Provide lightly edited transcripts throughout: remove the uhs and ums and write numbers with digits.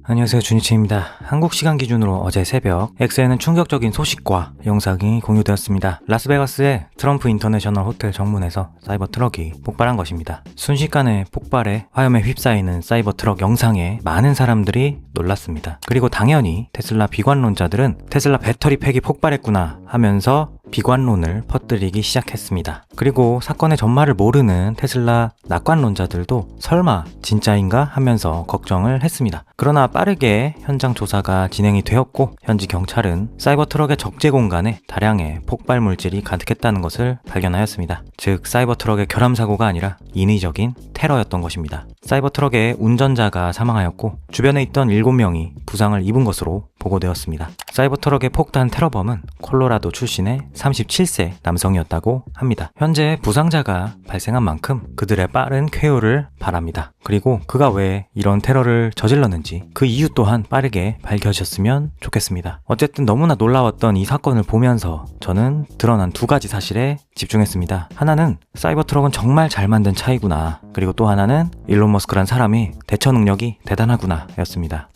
안녕하세요, 준이치입니다. 한국 시간 기준으로 어제 새벽 X에는 충격적인 소식과 영상이 공유되었습니다. 라스베가스의 트럼프 인터내셔널 호텔 정문에서 사이버 트럭이 폭발한 것입니다. 순식간에 폭발에 화염에 휩싸이는 사이버 트럭 영상에 많은 사람들이 놀랐습니다. 그리고 당연히 테슬라 비관론자들은 테슬라 배터리 팩이 폭발했구나 하면서 비관론을 퍼뜨리기 시작했습니다. 그리고 사건의 전말을 모르는 테슬라 낙관론자들도 설마 진짜인가 하면서 걱정을 했습니다. 그러나 빠르게 현장 조사가 진행이 되었고 현지 경찰은 사이버 트럭의 적재 공간에 다량의 폭발 물질이 가득했다는 것을 발견하였습니다. 즉 사이버 트럭의 결함 사고가 아니라 인위적인 테러였던 것입니다. 사이버 트럭의 운전자가 사망하였고 주변에 있던 7명이 부상을 입은 것으로 보고되었습니다. 사이버 트럭의 폭탄 테러범은 콜로라도 출신의 37세 남성이었다고 합니다. 현재 부상자가 발생한 만큼 그들의 빠른 쾌유를 바랍니다. 그리고 그가 왜 이런 테러를 저질렀는지 그 이유 또한 빠르게 밝혀졌으면 좋겠습니다. 어쨌든 너무나 놀라웠던 이 사건을 보면서 저는 드러난 두 가지 사실에 집중했습니다. 하나는 사이버 트럭은 정말 잘 만든 차이구나. 그리고 또 하나는 일론 머스크란 사람이 대처 능력이 대단하구나 였습니다.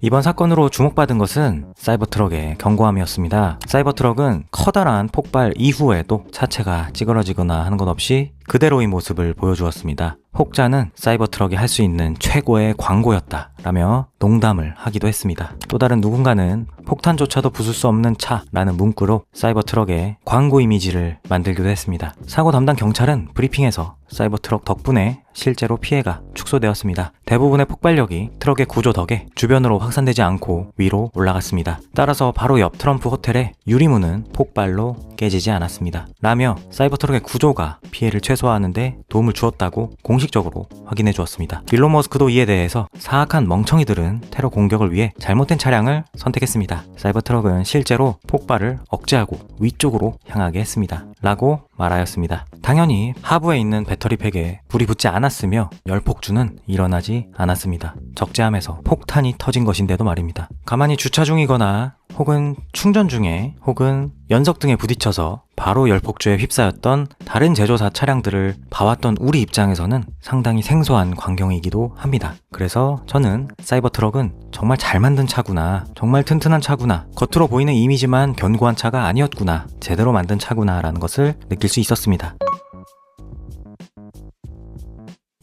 이번 사건으로 주목받은 것은 사이버 트럭의 견고함이었습니다. 사이버 트럭은 커다란 폭발 이후에도 차체가 찌그러지거나 하는 것 없이 그대로의 모습을 보여주었습니다. 혹자는 사이버 트럭이 할 수 있는 최고의 광고였다 라며 농담을 하기도 했습니다. 또 다른 누군가는 폭탄조차도 부술 수 없는 차라는 문구로 사이버 트럭의 광고 이미지를 만들기도 했습니다. 사고 담당 경찰은 브리핑에서 사이버 트럭 덕분에 실제로 피해가 축소되었습니다. 대부분의 폭발력이 트럭의 구조 덕에 주변으로 확산되지 않고 위로 올라갔습니다. 따라서 바로 옆 트럼프 호텔의 유리문은 폭발로 깨지지 않았습니다. 라며 사이버 트럭의 구조가 피해를 최소화하는데 도움을 주었다고 공식적으로 확인해 주었습니다. 일론 머스크도 이에 대해서 사악한 멍청이들은 테러 공격을 위해 잘못된 차량을 선택했습니다. 사이버 트럭은 실제로 폭발을 억제하고 위쪽으로 향하게 했습니다. 라고 말하였습니다. 당연히 하부에 있는 배터리 팩에 불이 붙지 않았으며 열폭주는 일어나지 않았습니다. 적재함에서 폭탄이 터진 것인데도 말입니다. 가만히 주차 중이거나 혹은 충전 중에 혹은 연석 등에 부딪혀서 바로 열폭주에 휩싸였던 다른 제조사 차량들을 봐왔던 우리 입장에서는 상당히 생소한 광경이기도 합니다. 그래서 저는 사이버 트럭은 정말 잘 만든 차구나, 정말 튼튼한 차구나, 겉으로 보이는 이미지만 견고한 차가 아니었구나, 제대로 만든 차구나 라는 것을 느낄 수 있었습니다.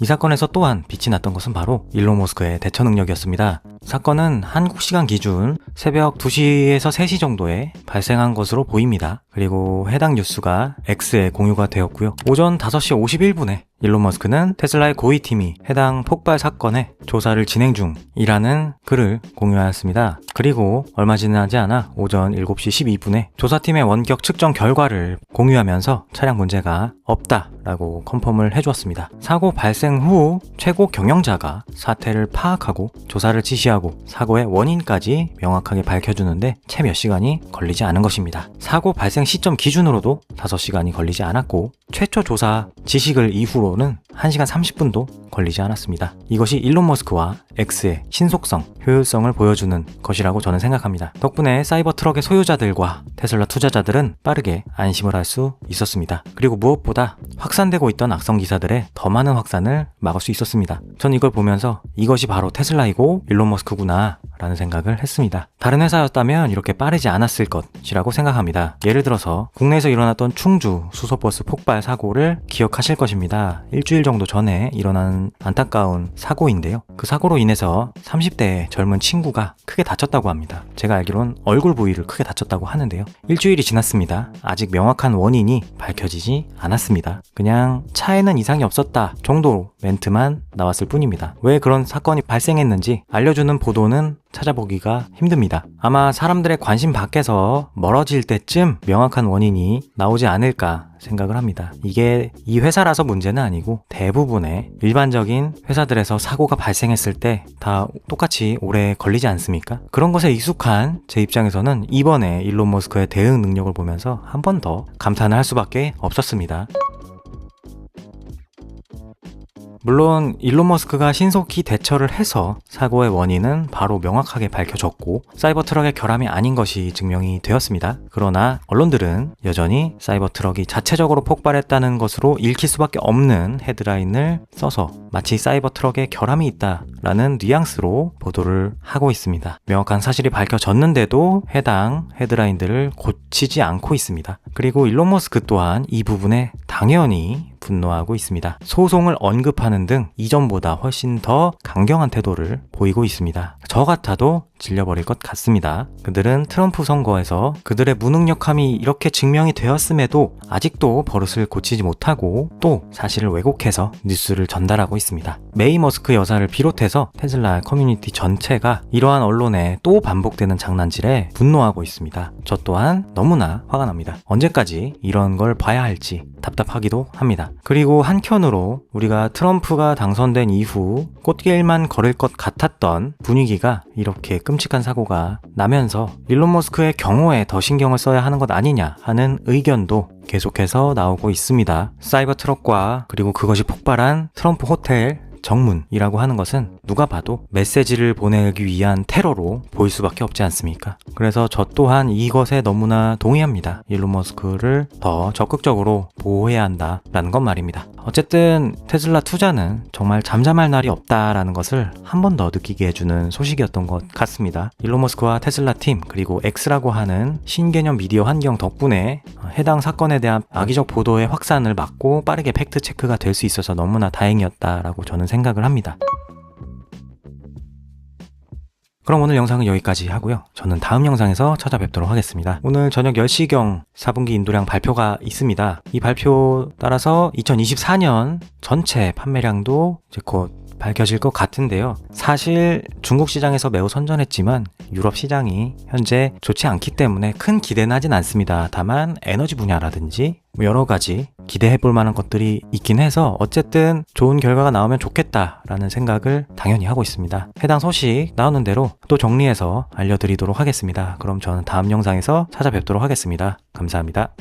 이 사건에서 또한 빛이 났던 것은 바로 일론 머스크의 대처 능력이었습니다. 사건은 한국 시간 기준 새벽 2시에서 3시 정도에 발생한 것으로 보입니다. 그리고 해당 뉴스가 X에 공유가 되었고요. 오전 5시 51분에 일론 머스크는 테슬라의 고위팀이 해당 폭발 사건의 조사를 진행 중이라는 글을 공유하였습니다. 그리고 얼마 지나지 않아 오전 7시 12분에 조사팀의 원격 측정 결과를 공유하면서 차량 문제가 없다라고 컨펌을 해주었습니다. 사고 발생 후 최고 경영자가 사태를 파악하고 조사를 지시하고 사고의 원인까지 명확하게 밝혀주는데 채 몇 시간이 걸리지 않은 것입니다. 사고 발생 시점 기준으로도 5시간이 걸리지 않았고 최초 조사 지식을 이후로는 1시간 30분도 걸리지 않았습니다. 이것이 일론 머스크와 X의 신속성, 효율성을 보여주는 것이라고 저는 생각합니다. 덕분에 사이버 트럭의 소유자들과 테슬라 투자자들은 빠르게 안심을 할 수 있었습니다. 그리고 무엇보다 확산되고 있던 악성 기사들의 더 많은 확산을 막을 수 있었습니다. 전 이걸 보면서 이것이 바로 테슬라이고 일론 머스크구나 라는 생각을 했습니다. 다른 회사였다면 이렇게 빠르지 않았을 것이라고 생각합니다. 예를 들어서 국내에서 일어났던 충주 수소버스 폭발 사고를 기억하실 것입니다. 일주일 정도 전에 일어난 안타까운 사고인데요. 그 사고로 인해서 30대의 젊은 친구가 크게 다쳤다고 합니다. 제가 알기로는 얼굴 부위를 크게 다쳤다고 하는데요. 일주일이 지났습니다. 아직 명확한 원인이 밝혀지지 않았습니다. 그냥 차에는 이상이 없었다 정도 멘트만 나왔을 뿐입니다. 왜 그런 사건이 발생했는지 알려주는 보도는 찾아보기가 힘듭니다. 아마 사람들의 관심 밖에서 멀어질 때쯤 명확한 원인이 나오지 않을까 생각을 합니다. 이게 이 회사라서 문제는 아니고 대부분의 일반적인 회사들에서 사고가 발생했을 때 다 똑같이 오래 걸리지 않습니까? 그런 것에 익숙한 제 입장에서는 이번에 일론 머스크의 대응 능력을 보면서 한 번 더 감탄을 할 수밖에 없었습니다. 물론 일론 머스크가 신속히 대처를 해서 사고의 원인은 바로 명확하게 밝혀졌고 사이버 트럭의 결함이 아닌 것이 증명이 되었습니다. 그러나 언론들은 여전히 사이버 트럭이 자체적으로 폭발했다는 것으로 읽힐 수밖에 없는 헤드라인을 써서 마치 사이버 트럭에 결함이 있다라는 뉘앙스로 보도를 하고 있습니다. 명확한 사실이 밝혀졌는데도 해당 헤드라인들을 고치지 않고 있습니다. 그리고 일론 머스크 또한 이 부분에 당연히 분노하고 있습니다. 소송을 언급하는 등 이전보다 훨씬 더 강경한 태도를 보이고 있습니다. 저 같아도 질려버릴 것 같습니다. 그들은 트럼프 선거에서 그들의 무능력함이 이렇게 증명이 되었음에도 아직도 버릇을 고치지 못하고 또 사실을 왜곡해서 뉴스를 전달하고 있습니다. 메이 머스크 여사를 비롯해서 테슬라 커뮤니티 전체가 이러한 언론에 또 반복되는 장난질에 분노하고 있습니다. 저 또한 너무나 화가 납니다. 언제까지 이런 걸 봐야 할지 답답하기도 합니다. 그리고 한켠으로 우리가 트럼프가 당선된 이후 꽃길만 걸을 것 같았던 분위기가 이렇게 끔찍한 사고가 나면서 일론 머스크의 경우에 더 신경을 써야 하는 것 아니냐 하는 의견도 계속해서 나오고 있습니다. 사이버 트럭과 그리고 그것이 폭발한 트럼프 호텔 정문이라고 하는 것은 누가 봐도 메시지를 보내기 위한 테러로 보일 수밖에 없지 않습니까? 그래서 저 또한 이것에 너무나 동의합니다. 일론 머스크를 더 적극적으로 보호해야 한다라는 건 말입니다. 어쨌든 테슬라 투자는 정말 잠잠할 날이 없다라는 것을 한 번 더 느끼게 해주는 소식이었던 것 같습니다. 일론 머스크와 테슬라 팀 그리고 X라고 하는 신개념 미디어 환경 덕분에 해당 사건에 대한 악의적 보도의 확산을 막고 빠르게 팩트 체크가 될 수 있어서 너무나 다행이었다라고 저는 생각을 합니다. 그럼 오늘 영상은 여기까지 하고요. 저는 다음 영상에서 찾아뵙도록 하겠습니다. 오늘 저녁 10시경 4분기 인도량 발표가 있습니다. 이 발표 따라서 2024년 전체 판매량도 이제 곧 밝혀질 것 같은데요. 사실 중국 시장에서 매우 선전했지만 유럽 시장이 현재 좋지 않기 때문에 큰 기대는 하진 않습니다. 다만 에너지 분야라든지 여러 가지 기대해 볼 만한 것들이 있긴 해서 어쨌든 좋은 결과가 나오면 좋겠다라는 생각을 당연히 하고 있습니다. 해당 소식 나오는 대로 또 정리해서 알려드리도록 하겠습니다. 그럼 저는 다음 영상에서 찾아뵙도록 하겠습니다. 감사합니다.